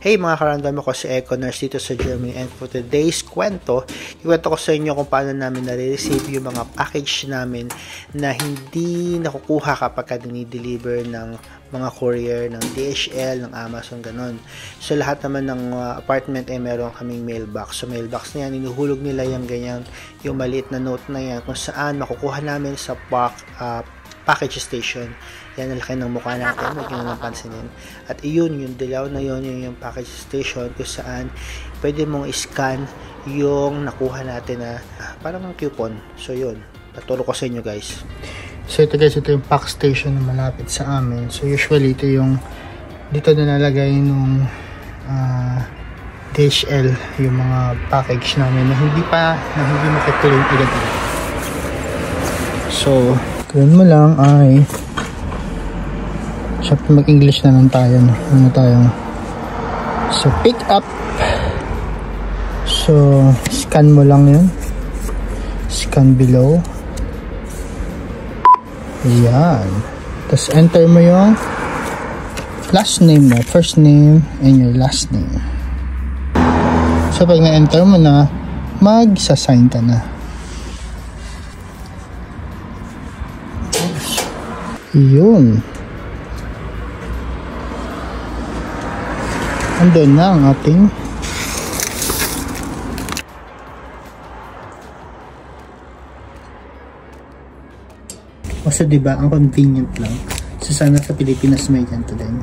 Hey mga karandom, ako si Echo Nurse dito sa Germany, and for today's kwento, ikwento ko sa inyo kung paano namin nare-receive yung mga package namin na hindi nakukuha kapag dinideliver ng mga courier ng DHL, ng Amazon, ganon. So lahat naman ng apartment ay meron kaming mailbox. So mailbox na yan, inuhulog nila yung ganyan, yung maliit na note na yan kung saan makukuha namin sa package station. Yan ang laki ng mukha natin, huwag nyo naman pansinin. At iyon, yung dilaw na yun, yung package station kung saan pwede mong i-scan yung nakuha natin na parang coupon. So yun, taturo ko sa inyo guys. So ito guys, ito yung pack station na malapit sa amin. So usually ito yung dito na nalagay nung DHL yung mga package namin na hindi makiklaim agad-agad. So gawin mo lang ay syempre mag-English na lang tayo, no? Ano tayo? So pick up, so scan mo lang yun, scan below, yan, tapos enter mo yung last name mo, first name and your last name. So pag na-enter mo na, mag-sign ka na. Yun, andun na ang ating kasi diba ang convenient lang. So sana sa Pilipinas may ganito din.